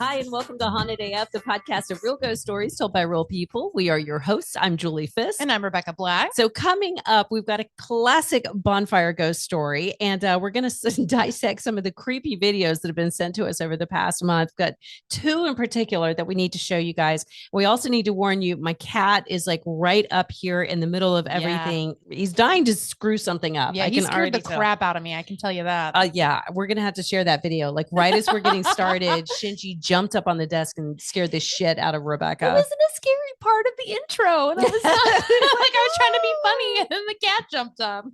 Hi, and welcome to Haunted AF, the podcast of real ghost stories told by real people. We are your hosts. I'm Julie Fisk. And I'm Rebecca Black. So coming up, we've got a classic bonfire ghost story, and we're going to dissect some of the creepy videos that have been sent to us over the past month. We've got two in particular that we need to show you guys. We also need to warn you, my cat is like right up here in the middle of everything. Yeah. He's dying to screw something up. Yeah, he scared the crap out of me. I can tell you that. Yeah, we're going to have to share that video. Like right as we're getting started, Shinji jumped up on the desk and scared the shit out of Rebecca. It wasn't a scary part of the intro. And I was not, like I was trying to be funny, and then the cat jumped up.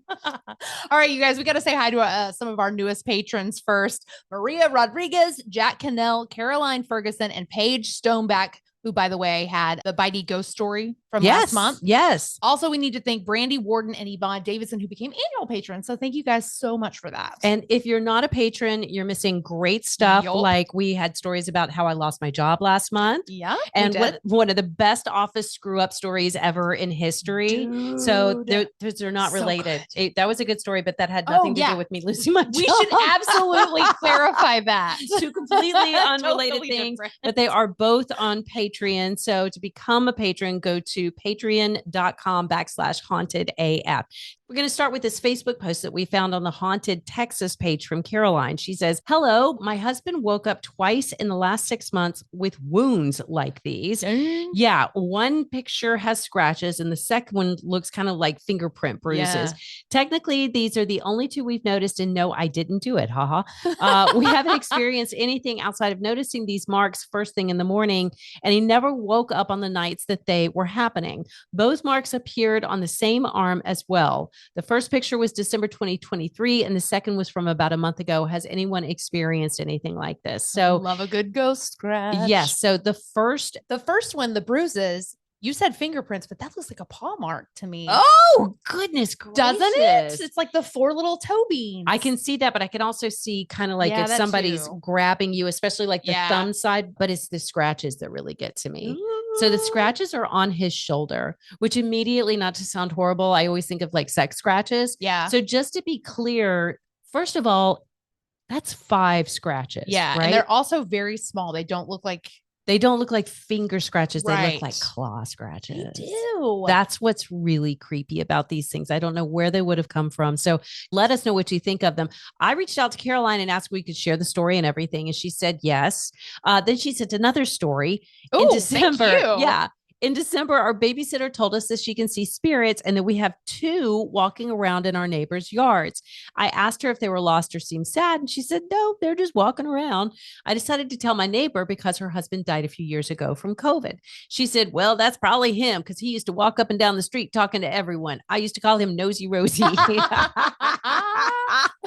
All right, you guys, we got to say hi to some of our newest patrons first. Maria Rodriguez, Jack Cannell, Caroline Ferguson, and Paige Stoneback, who, by the way, had the Bitey ghost story from last month. Yes. Also, we need to thank Brandy Warden and Yvonne Davidson, who became annual patrons. So thank you guys so much for that. And if you're not a patron, you're missing great stuff. Yep. Like we had stories about how I lost my job last month. Yeah. And one of the best office screw up stories ever in history. Dude. So they're not related. That was a good story, but that had nothing to do with me losing my job. We should absolutely clarify that. Two completely unrelated things, but they are both on Patreon. So to become a patron, go to patreon.com/hauntedaf. We're going to start with this Facebook post that we found on the Haunted Texas page from Caroline. She says, "Hello, my husband woke up twice in the last 6 months with wounds like these." Yeah, one picture has scratches and the second one looks kind of like fingerprint bruises. Yeah. Technically, these are the only two we've noticed, and no, I didn't do it. Haha. We haven't experienced anything outside of noticing these marks first thing in the morning, and he never woke up on the nights that they were happening. Both marks appeared on the same arm as well. The first picture was December 2023, and the second was from about a month ago. Has anyone experienced anything like this? So, love a good ghost scratch. Yes. So the first one, the bruises, you said fingerprints, but that looks like a paw mark to me. Oh, goodness gracious. Doesn't it? It's like the 4 little toe beans. I can see that, but I can also see kind of like if somebody's grabbing you, especially like the thumb side, but it's the scratches that really get to me. Ooh. So the scratches are on his shoulder, which immediately, not to sound horrible, I always think of like sex scratches. Yeah. So just to be clear, first of all, that's 5 scratches. Yeah. Right? And they're also very small. They don't look like finger scratches. They look like claw scratches. They do. That's what's really creepy about these things. I don't know where they would have come from. So let us know what you think of them. I reached out to Caroline and asked if we could share the story and everything. And she said, yes. Then she sent another story in December. Thank you. Yeah. In December, our babysitter told us that she can see spirits and that we have 2 walking around in our neighbors' yards. I asked her if they were lost or seemed sad, and she said, no, they're just walking around. I decided to tell my neighbor because her husband died a few years ago from COVID. She said, well, that's probably him because he used to walk up and down the street talking to everyone. I used to call him Nosy Rosie. I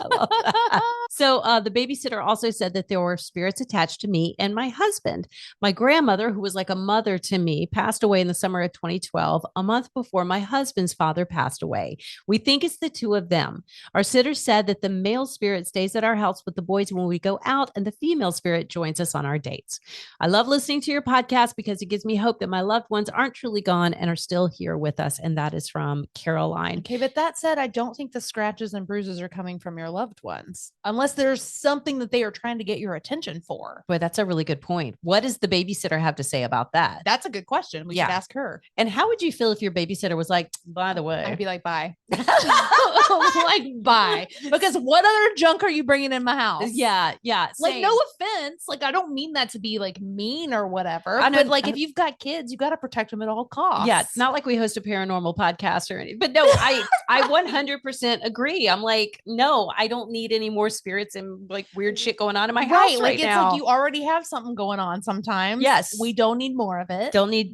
love that. So the babysitter also said that there were spirits attached to me and my husband. My grandmother, who was like a mother to me, passed away in the summer of 2012, a month before my husband's father passed away. We think it's the 2 of them. Our sitter said that the male spirit stays at our house with the boys when we go out, and the female spirit joins us on our dates. I love listening to your podcast because it gives me hope that my loved ones aren't truly gone and are still here with us. And that is from Caroline. Okay, but that said, I don't think the scratches and bruises are coming from your loved ones, unless there's something that they are trying to get your attention for. Boy, that's a really good point. What does the babysitter have to say about that? That's a good question. We should ask her. And how would you feel if your babysitter was like, by the way? I'd be like, bye. Like, bye. Because what other junk are you bringing in my house? Yeah. Yeah. Like, no offense. Like, I don't mean that to be like mean or whatever. But like, if you've got kids, you got to protect them at all costs. Yeah. It's not like we host a paranormal podcast or anything. But no, I 100% agree. I'm like, no, I don't need any more spirits and like weird shit going on in my house right now. It's like you already have something going on sometimes. Yes. We don't need more of it. Don't need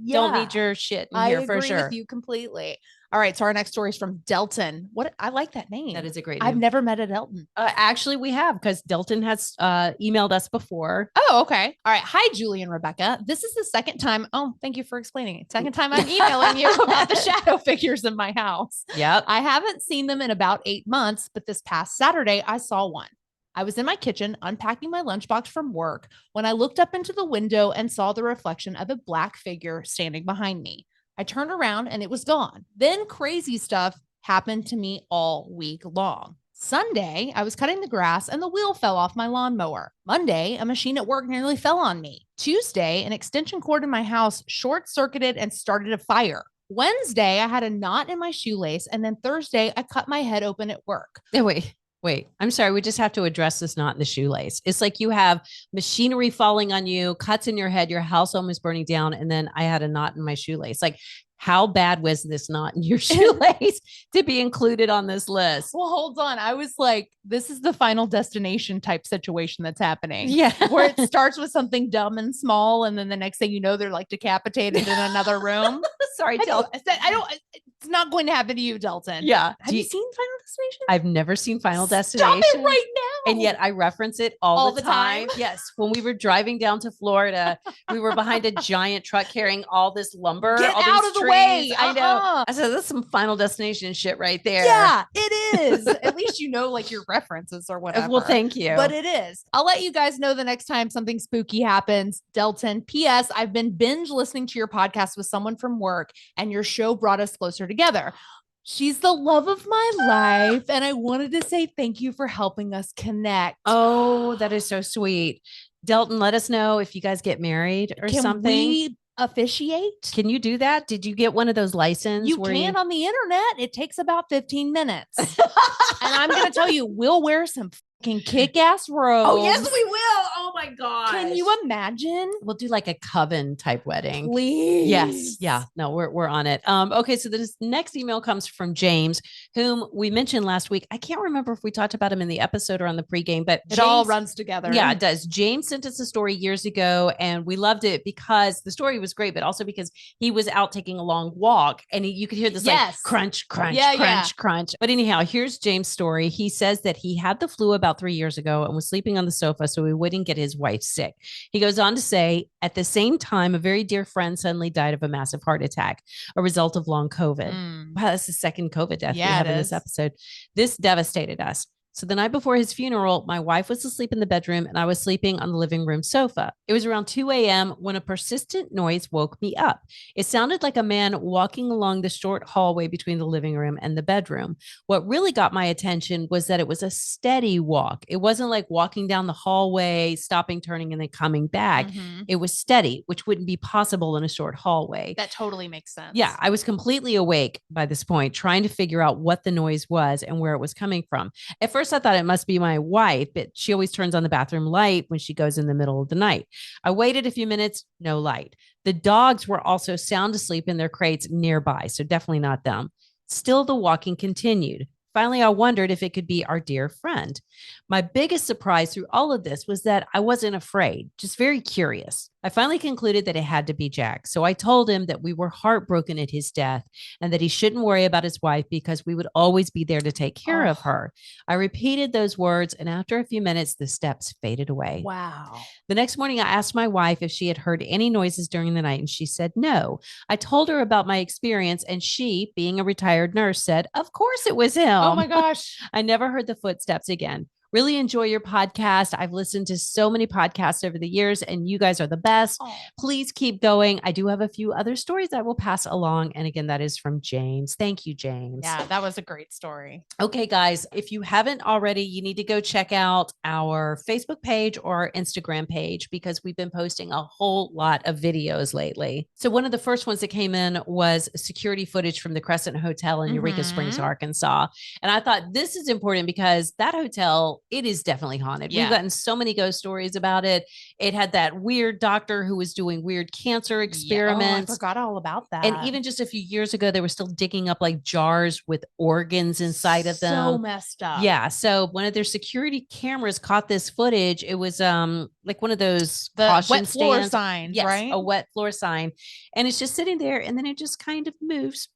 your shit in here for sure. I agree with you completely. All right. So our next story is from Delton. I like that name. That is a great name. I've never met a Delton. Actually, we have, because Delton has emailed us before. Oh, okay. All right. Hi, Julie and Rebecca. This is the second time. Oh, thank you for explaining it. Second time I'm emailing you about the shadow figures in my house. Yep. I haven't seen them in about 8 months, but this past Saturday, I saw one. I was in my kitchen unpacking my lunchbox from work when I looked up into the window and saw the reflection of a black figure standing behind me. I turned around and it was gone. Then crazy stuff happened to me all week long. Sunday, I was cutting the grass and the wheel fell off my lawnmower. Monday, a machine at work nearly fell on me. Tuesday, an extension cord in my house short circuited and started a fire. Wednesday, I had a knot in my shoelace. And then Thursday, I cut my head open at work. Oh, wait. I'm sorry. We just have to address this knot in the shoelace. It's like you have machinery falling on you, cuts in your head, your house almost burning down. And then I had a knot in my shoelace. Like, how bad was this knot in your shoelace to be included on this list? Well, hold on. I was like, this is the Final Destination type situation that's happening. Yeah. Where it starts with something dumb and small. And then the next thing you know, they're like decapitated in another room. Sorry, Delton. It's not going to happen to you, Delton. Yeah. Have you seen Final Destination? I've never seen Final Destination. Stop it right now. And yet I reference it all the time. Yes. When we were driving down to Florida, we were behind a giant truck carrying all this lumber. Get all out of the way. I know. I said, that's some Final Destination shit right there. Yeah, it is. At least you know like your references or whatever. Well, thank you. But it is. I'll let you guys know the next time something spooky happens. Delton, P.S. I've been binge listening to your podcast with someone from work and your show brought us closer together. She's the love of my life. And I wanted to say thank you for helping us connect. Oh, that is so sweet. Delton, let us know if you guys get married or something. Can we officiate? Can you do that? Did you get one of those licenses? You can on the internet. It takes about 15 minutes. And I'm going to tell you, we'll wear some fucking kick-ass robes. Oh, yes, we will. Oh my God. Can you imagine? We'll do like a coven type wedding. Please. Yes. Yeah. No, we're on it. Okay. So this next email comes from James, whom we mentioned last week. I can't remember if we talked about him in the episode or on the pregame, but it all runs together. Yeah, it does. James sent us a story years ago and we loved it because the story was great, but also because he was out taking a long walk and you could hear this like crunch, crunch, crunch, crunch. But anyhow, here's James' story. He says that he had the flu about 3 years ago and was sleeping on the sofa so he wouldn't get his wife sick. He goes on to say, at the same time, a very dear friend suddenly died of a massive heart attack, a result of long COVID. Wow, that's the second COVID death we have in this episode. This devastated us. So the night before his funeral, my wife was asleep in the bedroom and I was sleeping on the living room sofa. It was around 2 a.m. when a persistent noise woke me up. It sounded like a man walking along the short hallway between the living room and the bedroom. What really got my attention was that it was a steady walk. It wasn't like walking down the hallway, stopping, turning, and then coming back. It was steady, which wouldn't be possible in a short hallway. That totally makes sense. Yeah, I was completely awake by this point, trying to figure out what the noise was and where it was coming from. At first, I thought it must be my wife, but she always turns on the bathroom light when she goes in the middle of the night. I waited a few minutes, no light. The dogs were also sound asleep in their crates nearby, so definitely not them. Still, the walking continued. Finally, I wondered if it could be our dear friend. My biggest surprise through all of this was that I wasn't afraid, just very curious. I finally concluded that it had to be Jack. So I told him that we were heartbroken at his death and that he shouldn't worry about his wife because we would always be there to take care of her. I repeated those words, and after a few minutes, the steps faded away. Wow. The next morning, I asked my wife if she had heard any noises during the night, and she said no. I told her about my experience, and she, being a retired nurse, said, of course it was him. Oh my gosh. I never heard the footsteps again. Really enjoy your podcast. I've listened to so many podcasts over the years, and you guys are the best. Please keep going. I do have a few other stories I will pass along. And again, that is from James. Thank you, James. Yeah, that was a great story. Okay, guys, if you haven't already, you need to go check out our Facebook page or our Instagram page because we've been posting a whole lot of videos lately. So one of the first ones that came in was security footage from the Crescent Hotel in Eureka Springs, Arkansas. And I thought this is important because that hotel, it is definitely haunted. We've gotten so many ghost stories about it. It had that weird doctor who was doing weird cancer experiments. I forgot all about that. And even just a few years ago, they were still digging up like jars with organs inside of them. So messed up. Yeah. So one of their security cameras caught this footage. It was like one of those wet floor signs, yes, right? A wet floor sign. And it's just sitting there and then it just kind of moves.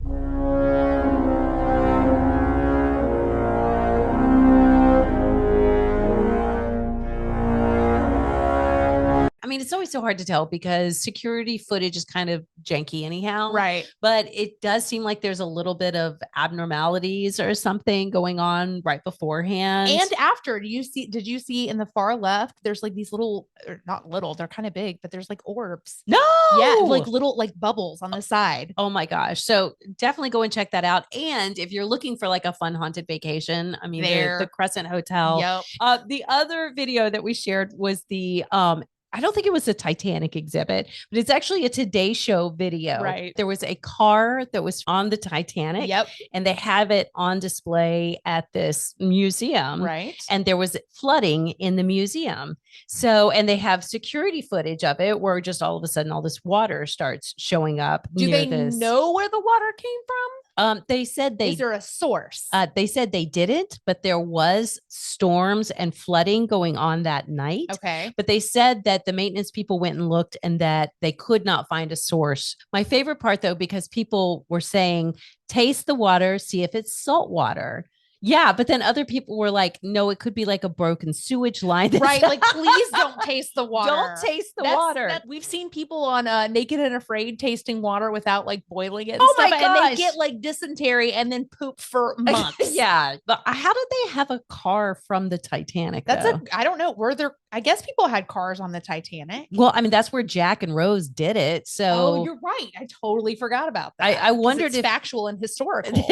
I mean, it's always so hard to tell because security footage is kind of janky anyhow. Right. But it does seem like there's a little bit of abnormalities or something going on right beforehand. And after, did you see in the far left, there's like these little, or not little, they're kind of big, but there's like orbs. No. Yeah, like little like bubbles on the side. Oh my gosh. So definitely go and check that out. And if you're looking for like a fun haunted vacation, I mean, the Crescent Hotel. Yep. The other video that we shared was the I don't think it was a Titanic exhibit, but it's actually a Today Show video. Right. There was a car that was on the Titanic. Yep. And they have it on display at this museum. Right. And there was flooding in the museum. So, and they have security footage of it where just all of a sudden all this water starts showing up. Do they know where the water came from? They said is there a source? They said they didn't, but there was storms and flooding going on that night. Okay. But they said that the maintenance people went and looked and that they could not find a source. My favorite part though, because people were saying, taste the water, see if it's salt water. Yeah, but then other people were like, no, it could be like a broken sewage line. Right. Like, please don't taste the water. Don't taste the water. We've seen people on Naked and Afraid tasting water without like boiling it. And oh stuff, my gosh. And they get like dysentery and then poop for months. Yeah. But how did they have a car from the Titanic? I don't know. I guess people had cars on the Titanic. Well, I mean, that's where Jack and Rose did it. So oh, you're right. I totally forgot about that. I wondered if factual and historical.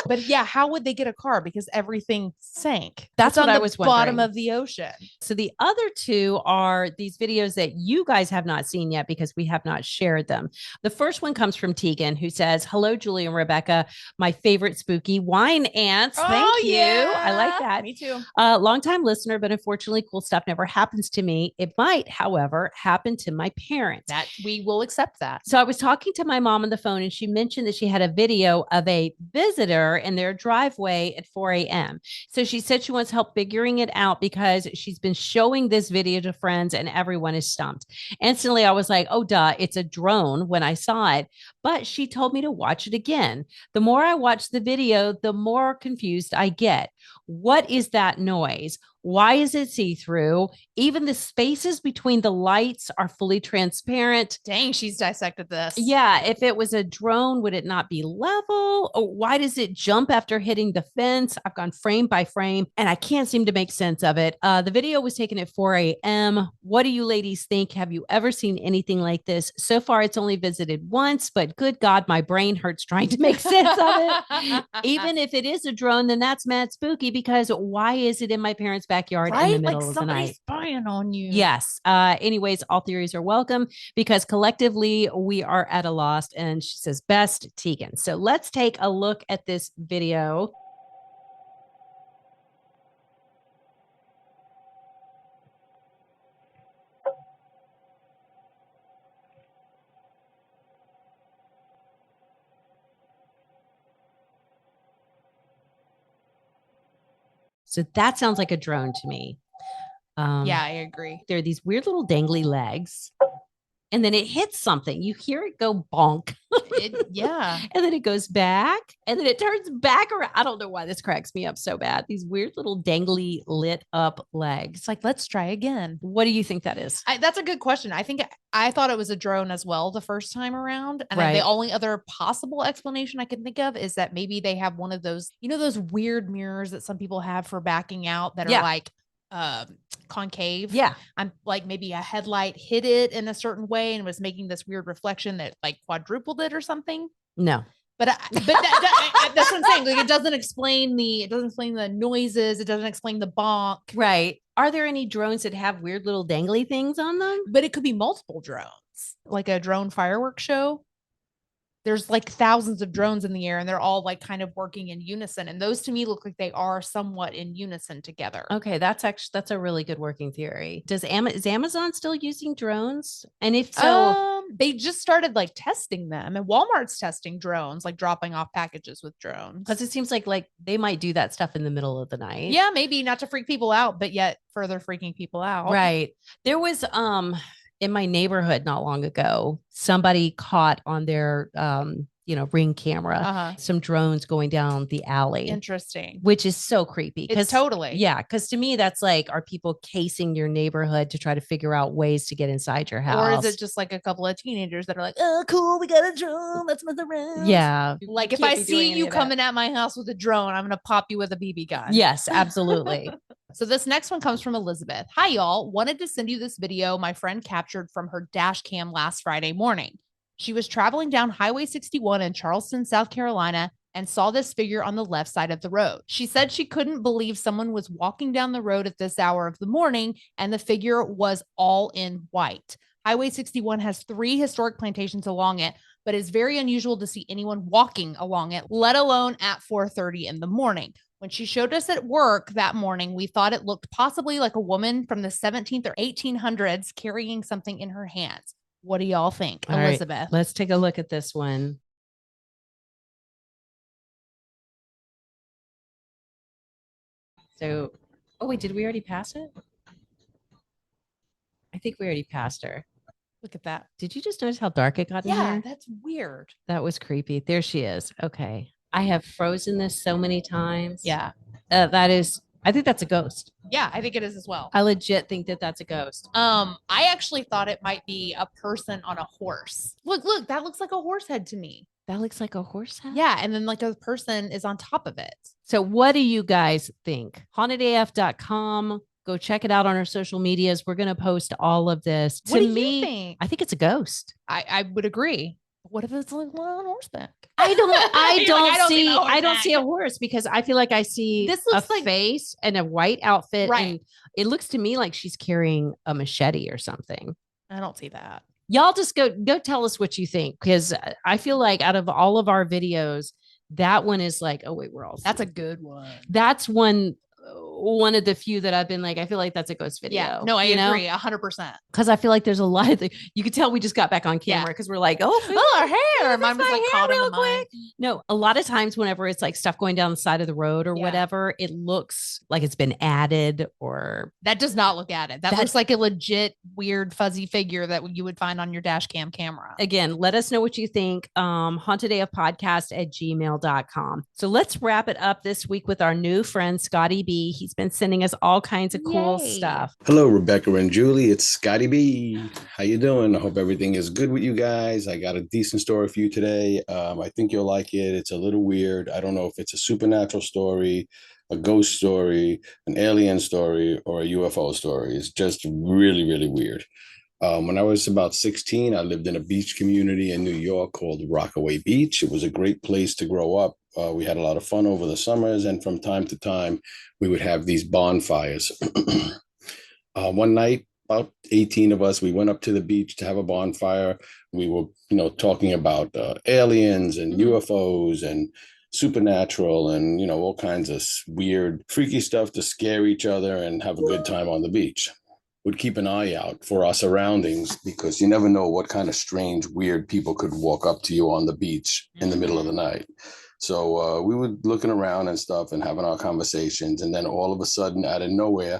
But yeah, how would they get a car? Because everything sank. That's what I was wondering. Bottom of the ocean. So the other two are these videos that you guys have not seen yet because we have not shared them. The first one comes from Tegan, who says, hello, Julie and Rebecca, my favorite spooky wine ants. Thank you. I like that. Me too. Longtime listener, but unfortunately, cool stuff never happens to me. It might, however, happen to my parents. That we will accept that. So I was talking to my mom on the phone and she mentioned that she had a video of a visitor in their driveway at 4 a.m. So she said she wants help figuring it out because she's been showing this video to friends and everyone is stumped. Instantly, I was like, oh, duh, it's a drone when I saw it. But she told me to watch it again. The more I watch the video, the more confused I get. What is that noise? Why is it see-through? Even the spaces between the lights are fully transparent. Dang, she's dissected this. Yeah. If it was a drone, would it not be level? Or why does it jump after hitting the fence? I've gone frame by frame and I can't seem to make sense of it. The video was taken at 4 a.m. What do you ladies think? Have you ever seen anything like this? So far, it's only visited once, but good God, my brain hurts trying to make sense of it. Even if it is a drone, then that's mad spooky because why is it in my parents' backyard in the middle of the night? Spying on you. Yes. Anyways, all theories are welcome because collectively we are at a loss. And she says, best Tegan. So let's take a look at this video. So that sounds like a drone to me. Yeah, I agree. There are these weird little dangly legs. And then it hits something. You hear it go bonk. Yeah. And then it goes back. And then it turns back around. I don't know why this cracks me up so bad. These weird little dangly lit up legs. It's like, let's try again. What do you think that is? That's a good question. I thought it was a drone as well the first time around. And Right. the only other possible explanation I can think of is that maybe they have one of those, those weird mirrors that some people have for backing out that Yeah. are like concave. Yeah. I'm like maybe a headlight hit it in a certain way and was making this weird reflection that like quadrupled it or something. No. But that's what I'm saying. Like it doesn't explain the noises. It doesn't explain the bonk. Right. Are there any drones that have weird little dangly things on them? But it could be multiple drones, like a drone fireworks show. There's like thousands of drones in the air and they're all like kind of working in unison. And those to me look like they are somewhat in unison together. Okay. That's a really good working theory. Is Amazon still using drones? And if so, they just started like testing them and Walmart's testing drones, like dropping off packages with drones. because it seems like they might do that stuff in the middle of the night. Yeah, maybe not to freak people out, but yet further freaking people out. Right. There was, in my neighborhood not long ago, somebody caught on their Ring camera, Uh-huh. some drones going down the alley. Interesting. Which is so creepy. It's totally. Yeah. Because to me, that's like, are people casing your neighborhood to try to figure out ways to get inside your house? Or is it just like a couple of teenagers that are like, oh, cool, we got a drone, let's mess around? Yeah. Like if I see you coming at my house with a drone, I'm going to pop you with a BB gun. Yes, absolutely. So this next one comes from Elizabeth. Hi, y'all. Wanted to send you this video my friend captured from her dash cam last Friday morning. She was traveling down Highway 61 in Charleston, South Carolina, and saw this figure on the left side of the road. She said she couldn't believe someone was walking down the road at this hour of the morning, and the figure was all in white. Highway 61 has 3 historic plantations along it, but it's very unusual to see anyone walking along it, let alone at 4:30 in the morning. When she showed us at work that morning, we thought it looked possibly like a woman from the 17th or 1800s carrying something in her hands. What do y'all think, All Elizabeth? Right, let's take a look at this one. So, oh wait, did we already pass it? I think we already passed her. Look at that. Did you just notice how dark it got in here? Yeah, that's weird. That was creepy. There she is. Okay. I have frozen this so many times. Yeah. I think that's a ghost. Yeah, I think it is as well. I legit think that that's a ghost. I actually thought it might be a person on a horse. Look, that looks like a horse head to me. That looks like a horse head? Yeah, and then like a person is on top of it. So what do you guys think? HauntedAF.com. Go check it out on our social medias. We're going to post all of this. What do you think? I think it's a ghost. I would agree. What if it's like on horseback? I don't see a horse because I feel like I see this looks like face and a white outfit. Right. And it looks to me like she's carrying a machete or something. I don't see that. Y'all just go tell us what you think, because I feel like out of all of our videos, that one is like, oh wait, we're all. That's a good one. That's one of the few that I've been like, I feel like that's a ghost video. Yeah, no, I agree 100%. Because I feel like there's a lot of you can tell we just got back on camera because we're like, our hair. Mine was like caught in the quick. No, a lot of times whenever it's like stuff going down the side of the road or whatever, it looks like it's been added or. That does not look added. That looks like a legit weird fuzzy figure that you would find on your dash cam camera. Again, let us know what you think. HauntedAFpodcast@gmail.com. So let's wrap it up this week with our new friend, Scotty B. He's been sending us all kinds of cool stuff. Hello, Rebecca and Julie. It's Scotty B. How you doing? I hope everything is good with you guys. I got a decent story for you today. I think you'll like it. It's a little weird. I don't know if it's a supernatural story, a ghost story, an alien story, or a UFO story. It's just really, really weird. When I was about 16, I lived in a beach community in New York called Rockaway Beach. It was a great place to grow up. We had a lot of fun over the summers, and from time to time, we would have these bonfires. One night, about 18 of us, we went up to the beach to have a bonfire. We were, talking about aliens and UFOs and supernatural and, all kinds of weird, freaky stuff to scare each other and have a good time on the beach. Would keep an eye out for our surroundings because you never know what kind of strange, weird people could walk up to you on the beach in the middle of the night. So we were looking around and stuff and having our conversations. And then all of a sudden, out of nowhere,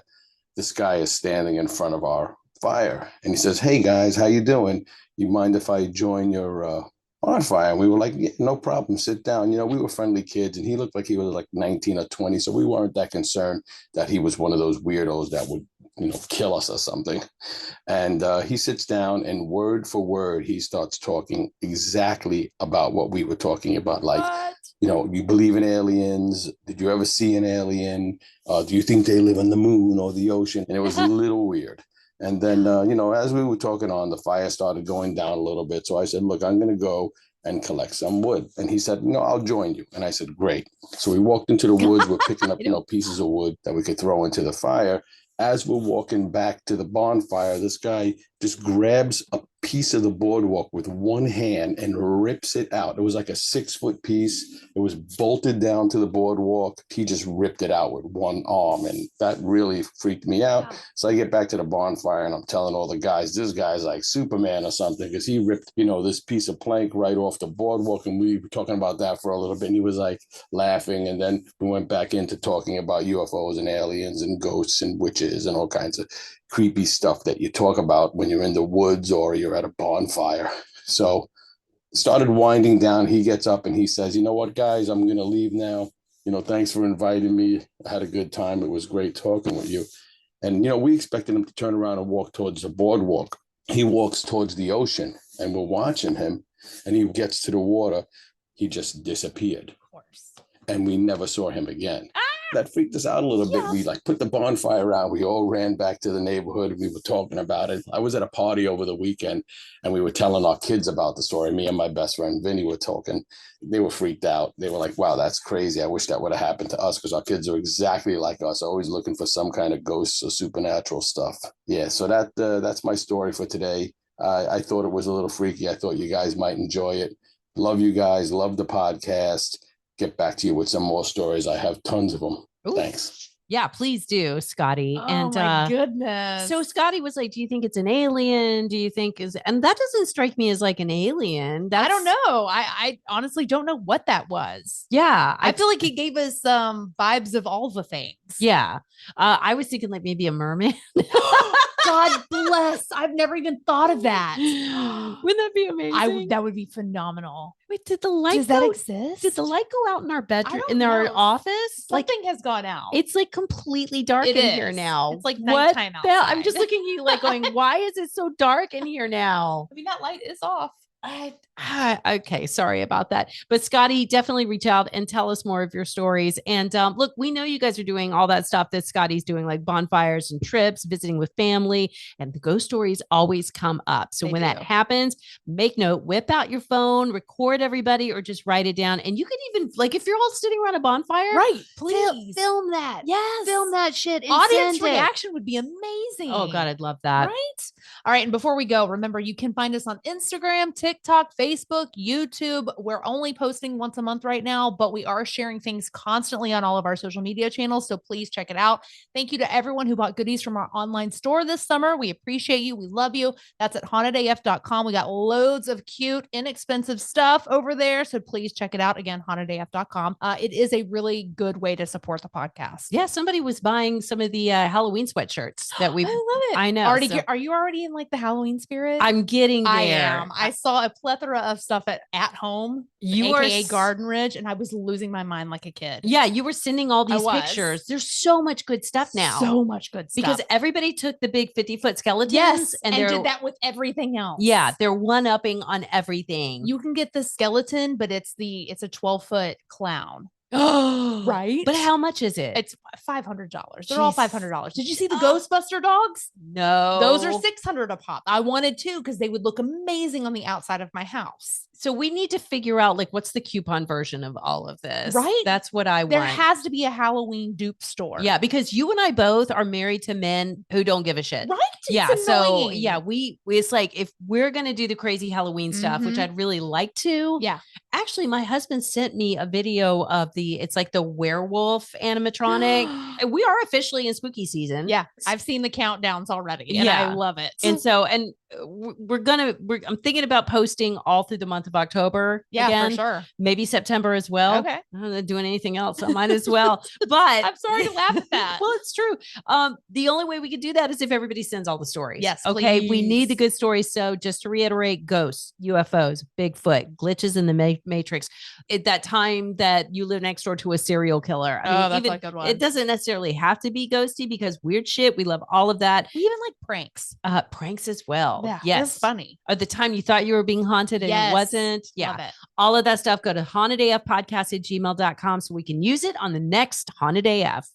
this guy is standing in front of our fire. And he says, "Hey, guys, how you doing? You mind if I join your bonfire?" And we were like, "Yeah, no problem. Sit down." We were friendly kids. And he looked like he was like 19 or 20. So we weren't that concerned that he was one of those weirdos that would kill us or something. And he sits down and word for word, he starts talking exactly about what we were talking about. Like, you believe in aliens? Did you ever see an alien? Do you think they live on the moon or the ocean? And it was a little weird. And then, as we were talking on, the fire started going down a little bit. So I said, "Look, I'm going to go and collect some wood." And he said, "No, I'll join you." And I said, "Great." So we walked into the woods. We're picking up, pieces of wood that we could throw into the fire. As we're walking back to the bonfire, this guy just grabs a piece of the boardwalk with one hand and rips it out. It was like a 6-foot piece. It was bolted down to the boardwalk. He just ripped it out with one arm. And that really freaked me out. Wow. So I get back to the bonfire and I'm telling all the guys, this guy's like Superman or something, because he ripped, this piece of plank right off the boardwalk. And we were talking about that for a little bit. And he was like laughing. And then we went back into talking about UFOs and aliens and ghosts and witches and all kinds of creepy stuff that you talk about when you're in the woods or you're at a bonfire. So started winding down. He gets up and he says, you know what, guys, I'm going to leave now. Thanks for inviting me. I had a good time. It was great talking with you. And, we expected him to turn around and walk towards the boardwalk. He walks towards the ocean and we're watching him and he gets to the water. He just disappeared. Of course. And we never saw him again. That freaked us out a little bit. We put the bonfire out. We all ran back to the neighborhood. We were talking about it. I was at a party over the weekend and we were telling our kids about the story. Me and my best friend Vinny were talking. They were freaked out. They were like, wow, that's crazy. I wish that would have happened to us, because our kids are exactly like us, always looking for some kind of ghosts or supernatural stuff. Yeah, so that's my story for today. I thought it was a little freaky. I thought you guys might enjoy it. Love you guys. Love the podcast. Get back to you with some more stories. I have tons of them. Ooh. Thanks. Yeah, please do, Scotty. Oh my goodness. So Scotty was like, do you think it's an alien? Do you think and that doesn't strike me as like an alien. I don't know. I honestly don't know what that was. Yeah. I feel like it gave us vibes of all the things. Yeah. I was thinking like maybe a merman. God bless. I've never even thought of that. Wouldn't that be amazing? That would be phenomenal. Wait, did the light Does that exist? Did the light go out in our bedroom, in our office? Something has gone out. It's like completely dark in here now. It's like nighttime outside. I'm just looking at you like going, why is it so dark in here now? I mean, that light is off. Okay, sorry about that. But Scotty, definitely reach out and tell us more of your stories. And look, we know you guys are doing all that stuff that Scotty's doing, like bonfires and trips, visiting with family, and the ghost stories always come up. So when that happens, make note, whip out your phone, record everybody, or just write it down. And you can even, like, if you're all sitting around a bonfire, right? Please film that. Yes, film that shit. And audience reaction would be amazing. Oh God, I'd love that. Right? All right. And before we go, remember, you can find us on Instagram, TikTok, Facebook, YouTube. We're only posting once a month right now, but we are sharing things constantly on all of our social media channels. So please check it out. Thank you to everyone who bought goodies from our online store this summer. We appreciate you. We love you. That's at hauntedaf.com. We got loads of cute, inexpensive stuff over there. So please check it out. Again, hauntedaf.com. It is a really good way to support the podcast. Yeah. Somebody was buying some of the Halloween sweatshirts that we, I love it. I know. Are you already in like the Halloween spirit? I'm getting there. I am. I saw a plethora of stuff at home, aka Garden Ridge, and I was losing my mind like a kid. Yeah, you were sending all these pictures. There's so much good stuff now. So much good stuff. Because everybody took the big 50-foot skeletons. Yes, and did that with everything else. Yeah, they're one-upping on everything. You can get the skeleton, but it's a 12-foot clown. Oh, right. But how much is it? It's $500. They're all $500. Did you see the Ghostbuster dogs? No. Those are $600 a pop. I wanted to because they would look amazing on the outside of my house. So we need to figure out like what's the coupon version of all of this. Right. That's what I want. There has to be a Halloween dupe store. Yeah, because you and I both are married to men who don't give a shit. Right. Yeah. So yeah, we it's like if we're gonna do the crazy Halloween stuff, which I'd really like to. Yeah. Actually, my husband sent me a video of it's like the werewolf animatronic. We are officially in spooky season. Yeah. I've seen the countdowns already. And I love it. And so, I'm thinking about posting all through the month of October. Yeah, again. for sure. Maybe September as well. Okay. I'm not doing anything else. I might as well. But I'm sorry to laugh at that. Well, it's true. The only way we could do that is if everybody sends all the stories. Yes. Okay. Please. We need the good stories. So just to reiterate, ghosts, UFOs, Bigfoot, glitches in the Matrix. At that time that you live next door to a serial killer. I mean, that's a good one. It doesn't necessarily have to be ghosty because weird shit. We love all of that. We even like pranks. Pranks as well. Yeah. Yes. It's funny. At the time you thought you were being haunted and it wasn't. Yeah. Love it. All of that stuff. Go to hauntedafpodcast@gmail.com so we can use it on the next Haunted AF.